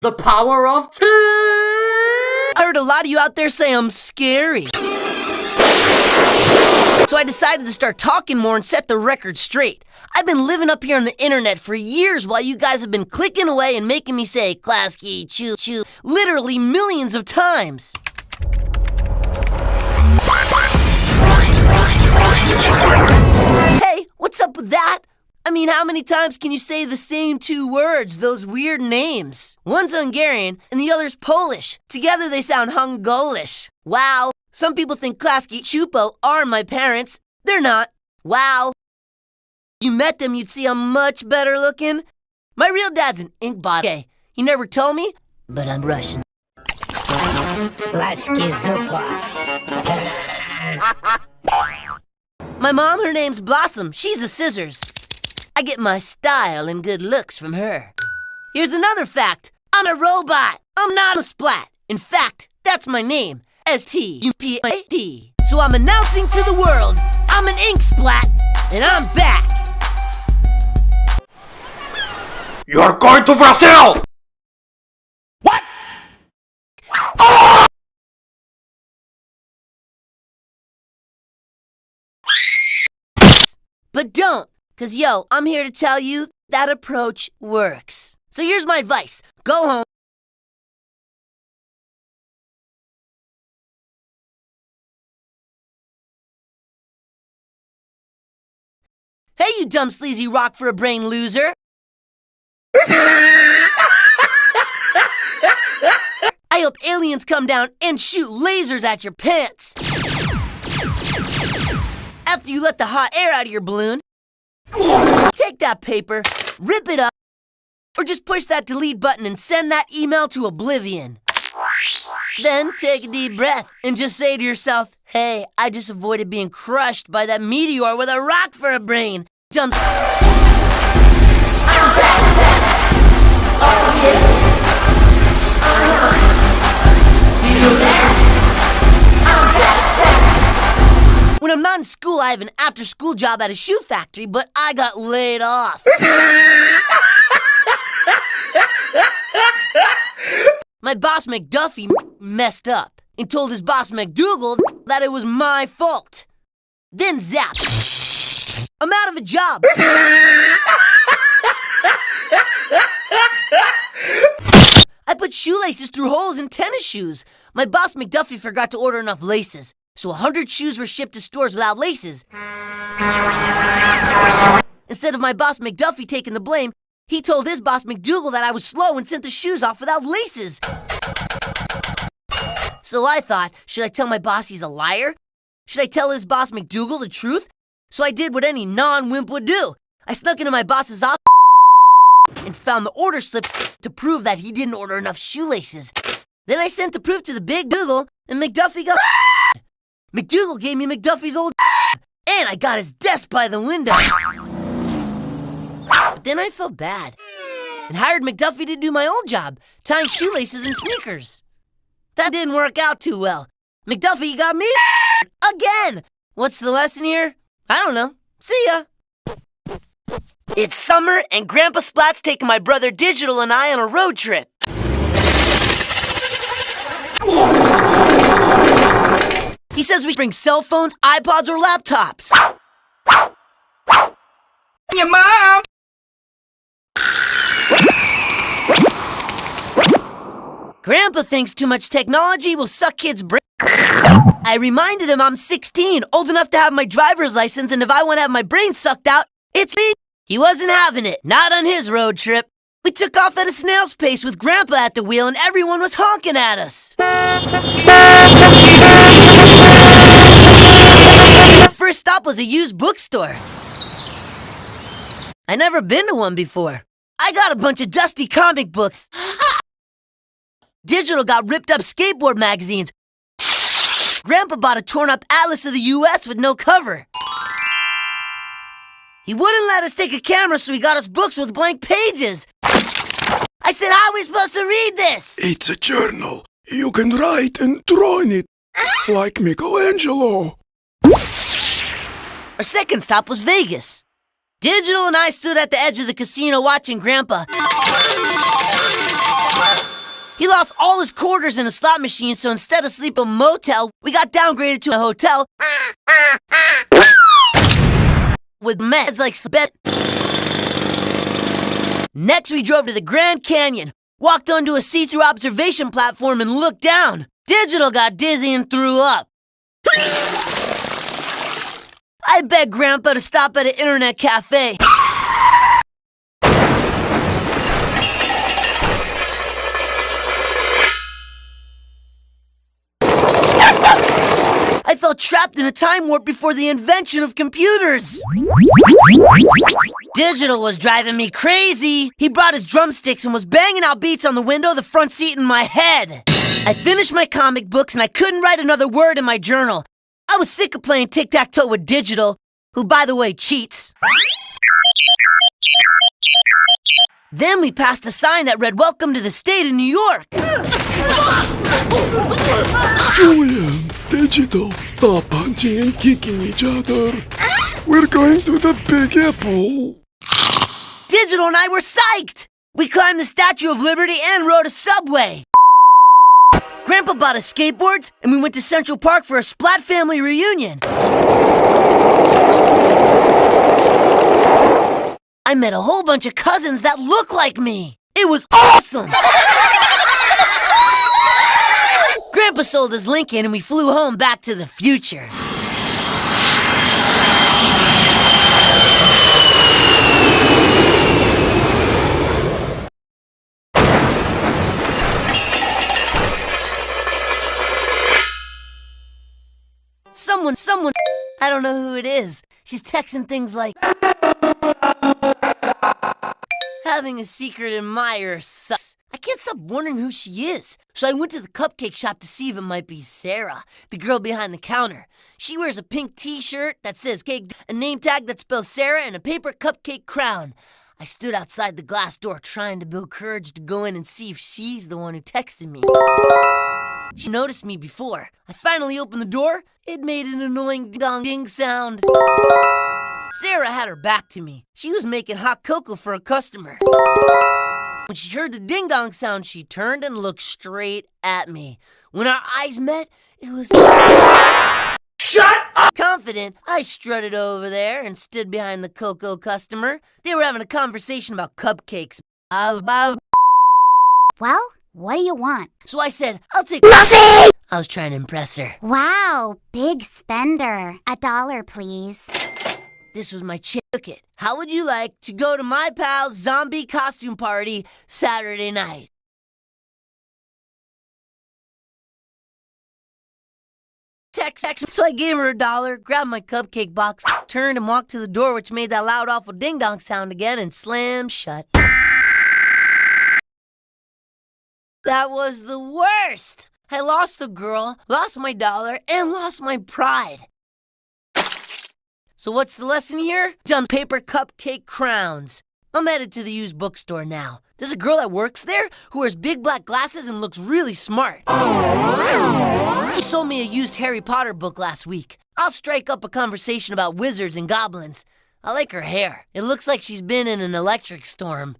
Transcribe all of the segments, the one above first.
The power of two! I heard a lot of you out there say I'm scary. So I decided to start talking more and set the record straight. I've been living up here on the internet for years while you guys have been clicking away and making me say Klasky, choo choo, literally millions of times. Hey, what's up with that? I mean, how many times can you say the same two words, those weird names? One's Hungarian and the other's Polish. Together they sound Hungolish. Wow. Some people think Klasky Chupo are my parents. They're not. Wow. If you met them, you'd see I'm much better looking. My real dad's an ink bottle. Okay, he never told me, but I'm Russian. My mom, her name's Blossom. She's a scissors. I get my style and good looks from her. Here's another fact. I'm a robot. I'm not a splat. In fact, that's my name. S-T-U-P-A-T. So I'm announcing to the world, I'm an ink splat, and I'm back. You're going to Brazil! What? Oh! But don't. Cause yo, I'm here to tell you that approach works. So here's my advice. Go home. Hey, you dumb sleazy rock for a brain loser. I hope aliens come down and shoot lasers at your pants. After you let the hot air out of your balloon, take that paper, rip it up, or just push that delete button and send that email to oblivion. Then take a deep breath and just say to yourself, hey, I just avoided being crushed by that meteor with a rock for a brain. Dumb. When I'm not in school, I have an after-school job at a shoe factory, but I got laid off. My boss McDuffie messed up and told his boss McDougal that it was my fault. Then zap, I'm out of a job. I put shoelaces through holes in tennis shoes. My boss McDuffie forgot to order enough laces. So 100 shoes were shipped to stores without laces. Instead of my boss McDuffie taking the blame, he told his boss McDougal that I was slow and sent the shoes off without laces. So I thought, should I tell my boss he's a liar? Should I tell his boss McDougal the truth? So I did what any non-wimp would do. I snuck into my boss's office and found the order slip to prove that he didn't order enough shoelaces. Then I sent the proof to the big Dougal, and McDuffie got McDougal gave me McDuffie's old and I got his desk by the window. But then I felt bad and hired McDuffie to do my old job, tying shoelaces and sneakers. That didn't work out too well. McDuffie got me again. What's the lesson here? I don't know. See ya. It's summer and Grandpa Splat's taking my brother Digital and I on a road trip. He says we bring cell phones, iPods, or laptops. Your mom! Grandpa thinks too much technology will suck kids' brains. I reminded him I'm 16, old enough to have my driver's license, and if I want to have my brain sucked out, it's me. He wasn't having it, not on his road trip. We took off at a snail's pace with Grandpa at the wheel, and everyone was honking at us. Our first stop was a used bookstore. I never been to one before. I got a bunch of dusty comic books. Digital got ripped up skateboard magazines. Grandpa bought a torn up atlas of the U.S. with no cover. He wouldn't let us take a camera, so he got us books with blank pages. I said, how are we supposed to read this? It's a journal. You can write and draw in it, like Michelangelo. Our second stop was Vegas. Digital and I stood at the edge of the casino watching Grandpa lost all his quarters in a slot machine, so instead of sleeping in a motel, we got downgraded to a hotel with meds like bed. Next, we drove to the Grand Canyon, walked onto a see-through observation platform, and looked down. Digital got dizzy and threw up. I begged Grandpa to stop at an internet cafe. I felt trapped in a time warp before the invention of computers. Digital was driving me crazy. He brought his drumsticks and was banging out beats on the window of the front seat in my head. I finished my comic books and I couldn't write another word in my journal. I was sick of playing tic-tac-toe with Digital, who, by the way, cheats. Then we passed a sign that read, "Welcome to the state of New York." Julian, Digital, stop punching and kicking each other. We're going to the Big Apple. Digital and I were psyched. We climbed the Statue of Liberty and rode a subway. Grandpa bought us skateboards, and we went to Central Park for a Splat family reunion. I met a whole bunch of cousins that look like me. It was awesome! Grandpa sold his Lincoln and we flew home back to the future. Someone, I don't know who it is. She's texting things like, "Having a secret admirer sucks." I can't stop wondering who she is. So I went to the cupcake shop to see if it might be Sarah, the girl behind the counter. She wears a pink t-shirt that says cake, a name tag that spells Sarah, and a paper cupcake crown. I stood outside the glass door trying to build courage to go in and see if she's the one who texted me. She noticed me before. I finally opened the door. It made an annoying ding sound. Sarah had her back to me. She was making hot cocoa for a customer. When she heard the ding-dong sound, she turned and looked straight at me. When our eyes met, it was... Shut up! Confident, I strutted over there and stood behind the cocoa customer. They were having a conversation about cupcakes. Well, what do you want? So I said, "I'll take coffee." I was trying to impress her. Wow, big spender. $1, please. This was my ticket. How would you like to go to my pal's zombie costume party Saturday night? Text. So I gave her $1, grabbed my cupcake box, turned and walked to the door, which made that loud, awful ding-dong sound again, and slammed shut. That was the worst. I lost the girl, lost my $1, and lost my pride. So what's the lesson here? Dumb paper cupcake crowns. I'm headed to the used bookstore now. There's a girl that works there who wears big black glasses and looks really smart. She sold me a used Harry Potter book last week. I'll strike up a conversation about wizards and goblins. I like her hair. It looks like she's been in an electric storm.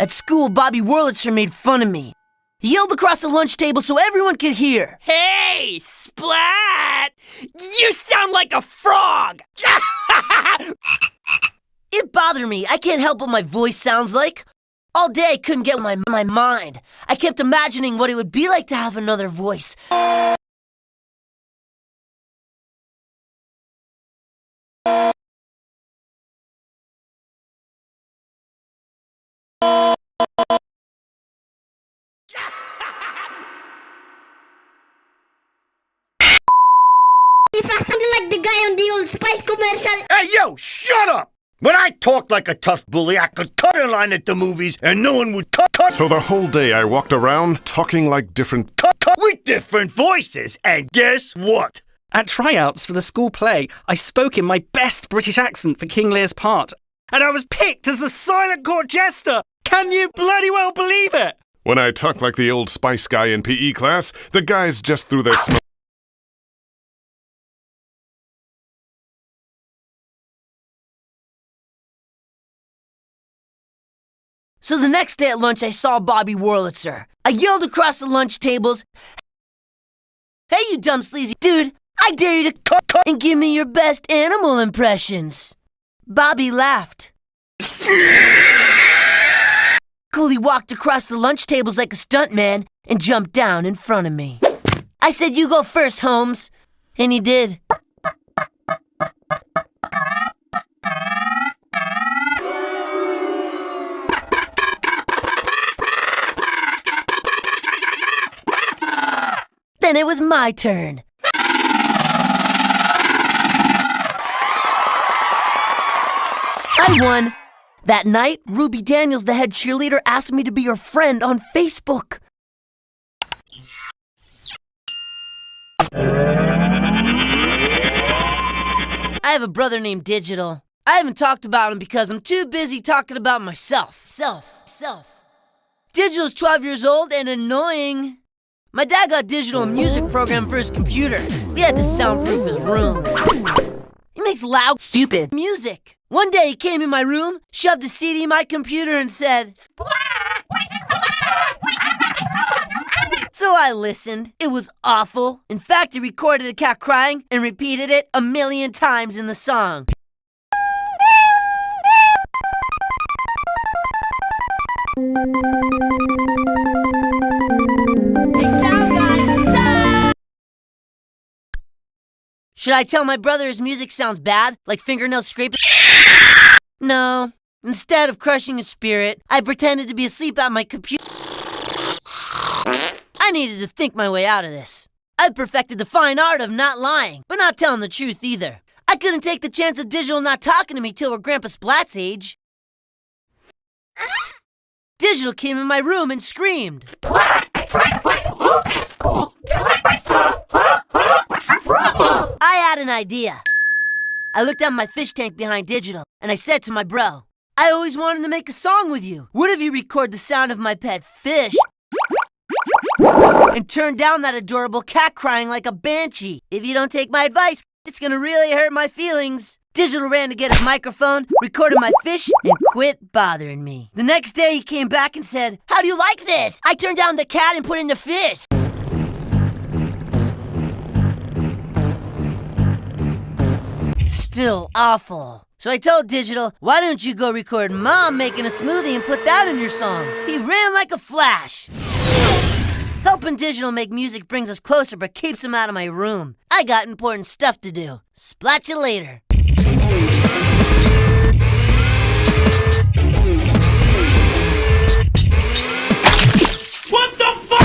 At school, Bobby Wurlitzer made fun of me. He yelled across the lunch table so everyone could hear. Hey, Splat! You sound like a frog! It bothered me. I can't help what my voice sounds like. All day I couldn't get my mind. I kept imagining what it would be like to have another voice. If I sounded like the guy on the Old Spice commercial. Hey, yo, shut up! When I talk like a tough bully, I could cut a line at the movies and no one would cut. So the whole day I walked around talking like different Cut with different voices. And guess what? At tryouts for the school play, I spoke in my best British accent for King Lear's part. And I was picked as the silent court jester! Can you bloody well believe it? When I talk like the old Spice guy in PE class, the guys just threw their smoke. So the next day at lunch, I saw Bobby Wurlitzer. I yelled across the lunch tables, "Hey, you dumb sleazy dude, I dare you to cut and give me your best animal impressions." Bobby laughed. Cooley walked across the lunch tables like a stuntman and jumped down in front of me. I said, "You go first, Holmes." And he did. Then it was my turn. I won. That night, Ruby Daniels, the head cheerleader, asked me to be her friend on Facebook. I have a brother named Digital. I haven't talked about him because I'm too busy talking about myself. Digital's 12 years old and annoying. My dad got Digital a music program for his computer. He had to soundproof his room. He makes loud, stupid music. One day he came in my room, shoved a CD in my computer and said, so I listened. It was awful. In fact, he recorded a cat crying and repeated it 1,000,000 times in the song. Hey, sound guy, stop! Should I tell my brother his music sounds bad, like fingernail scraping? No. Instead of crushing his spirit, I pretended to be asleep at my computer. I needed to think my way out of this. I've perfected the fine art of not lying, but not telling the truth either. I couldn't take the chance of Digital not talking to me till we're Grandpa Splat's age. Digital came in my room and screamed. I had an idea. I looked at my fish tank behind Digital, and I said to my bro, "I always wanted to make a song with you. What if you record the sound of my pet fish and turn down that adorable cat crying like a banshee? If you don't take my advice, it's gonna really hurt my feelings." Digital ran to get his microphone, recorded my fish, and quit bothering me. The next day he came back and said, "How do you like this? I turned down the cat and put in the fish." Still awful. So I told Digital, "Why don't you go record Mom making a smoothie and put that in your song?" He ran like a flash. Helping Digital make music brings us closer but keeps him out of my room. I got important stuff to do. Splat you later. What the fuck?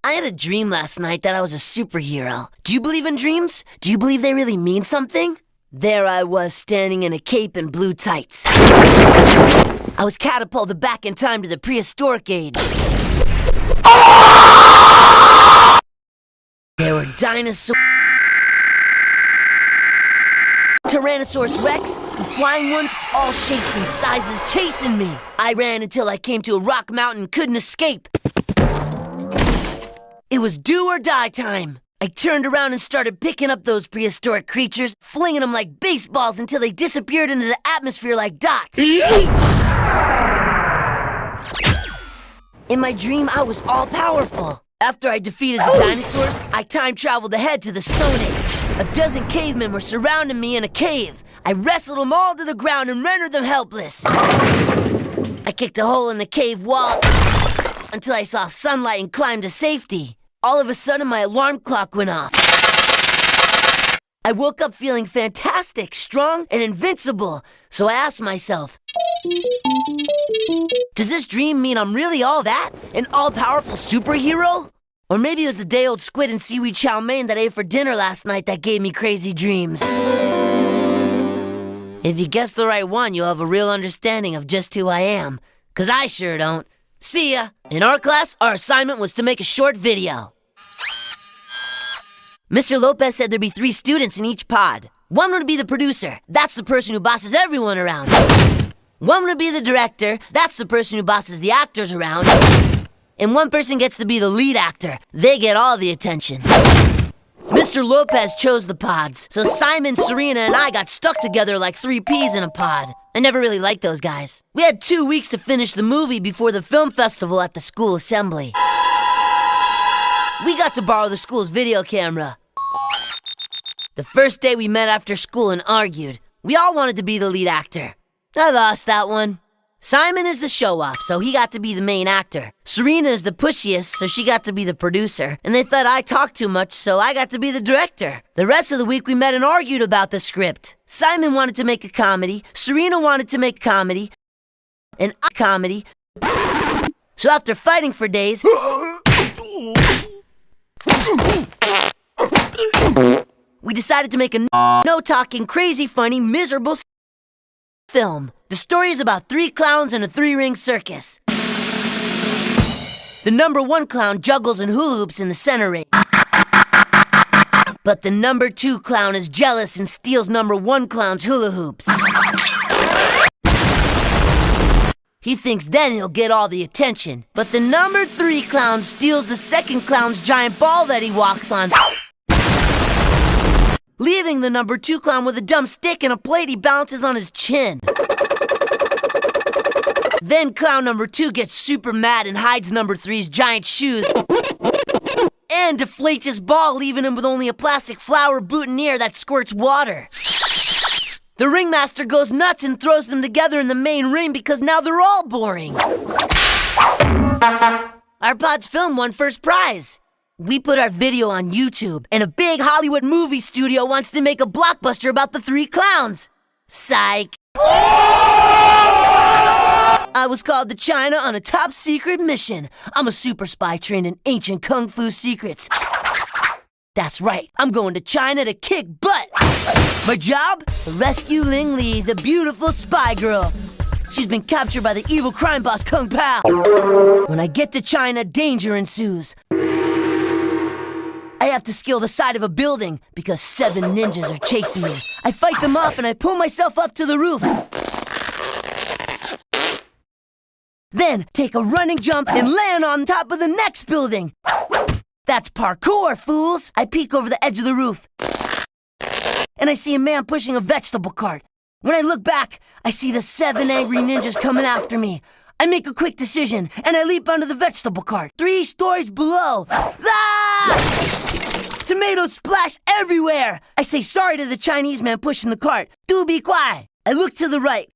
I had a dream last night that I was a superhero. Do you believe in dreams? Do you believe they really mean something? There I was, standing in a cape and blue tights. I was catapulted back in time to the prehistoric age. There were dinosaurs, Tyrannosaurus Rex, the flying ones, all shapes and sizes chasing me. I ran until I came to a rock mountain and couldn't escape. It was do or die time. I turned around and started picking up those prehistoric creatures, flinging them like baseballs until they disappeared into the atmosphere like dots. In my dream, I was all-powerful. After I defeated the dinosaurs, I time-traveled ahead to the Stone Age. A dozen cavemen were surrounding me in a cave. I wrestled them all to the ground and rendered them helpless. I kicked a hole in the cave wall until I saw sunlight and climbed to safety. All of a sudden, my alarm clock went off. I woke up feeling fantastic, strong, and invincible. So I asked myself, does this dream mean I'm really all that? An all-powerful superhero? Or maybe it was the day-old squid and seaweed chow mein that I ate for dinner last night that gave me crazy dreams. If you guess the right one, you'll have a real understanding of just who I am. 'Cause I sure don't. See ya! In our class, our assignment was to make a short video. Mr. Lopez said there'd be 3 students in each pod. One would be the producer. That's the person who bosses everyone around. One would be the director. That's the person who bosses the actors around. And one person gets to be the lead actor. They get all the attention. Mr. Lopez chose the pods, so Simon, Serena, and I got stuck together like 3 peas in a pod. I never really liked those guys. We had 2 weeks to finish the movie before the film festival at the school assembly. We got to borrow the school's video camera. The first day we met after school and argued. We all wanted to be the lead actor. I lost that one. Simon is the show-off, so he got to be the main actor. Serena is the pushiest, so she got to be the producer. And they thought I talked too much, so I got to be the director. The rest of the week we met and argued about the script. Simon wanted to make a comedy, Serena wanted to make comedy, and I comedy. So after fighting for days, we decided to make a no-talking, crazy, funny, miserable film. The story is about 3 clowns in a 3-ring circus. The number 1 clown juggles and hula hoops in the center ring. But the number 2 clown is jealous and steals number 1 clown's hula hoops. He thinks then he'll get all the attention. But the number 3 clown steals the 2nd clown's giant ball that he walks on, leaving the number 2 clown with a dumb stick and a plate he balances on his chin. Then clown number 2 gets super mad and hides number 3's giant shoes and deflates his ball, leaving him with only a plastic flower boutonniere that squirts water. The ringmaster goes nuts and throws them together in the main ring because now they're all boring. Our pod's film won first prize. We put our video on YouTube, and a big Hollywood movie studio wants to make a blockbuster about the 3 clowns. Psych. I was called to China on a top secret mission. I'm a super spy trained in ancient kung fu secrets. That's right, I'm going to China to kick butt. My job? Rescue Ling Li, the beautiful spy girl. She's been captured by the evil crime boss Kung Pao. When I get to China, danger ensues. I have to scale the side of a building because 7 ninjas are chasing me. I fight them off and I pull myself up to the roof. Then take a running jump and land on top of the next building. That's parkour, fools! I peek over the edge of the roof, and I see a man pushing a vegetable cart. When I look back, I see the 7 angry ninjas coming after me. I make a quick decision, and I leap under the vegetable cart. 3 stories below. Ah! Tomatoes splash everywhere! I say sorry to the Chinese man pushing the cart. Do be quiet. I look to the right,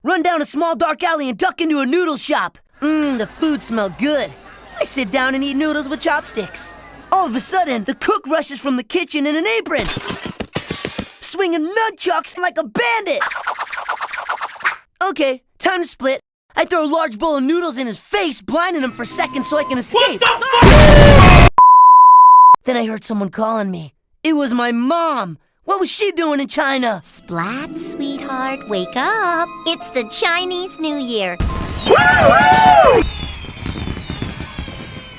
run down a small dark alley and duck into a noodle shop. The food smelled good. I sit down and eat noodles with chopsticks. All of a sudden, the cook rushes from the kitchen in an apron, swinging nunchucks like a bandit. Okay, time to split. I throw a large bowl of noodles in his face, blinding him for seconds so I can escape. Then I heard someone calling me. It was my mom. What was she doing in China? Splat, sweetheart, wake up. It's the Chinese New Year.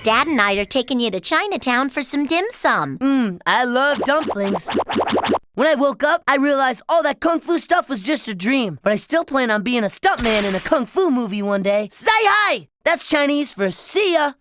Dad and I are taking you to Chinatown for some dim sum. I love dumplings. When I woke up, I realized all that kung fu stuff was just a dream. But I still plan on being a stuntman in a kung fu movie one day. Say hi! That's Chinese for see ya.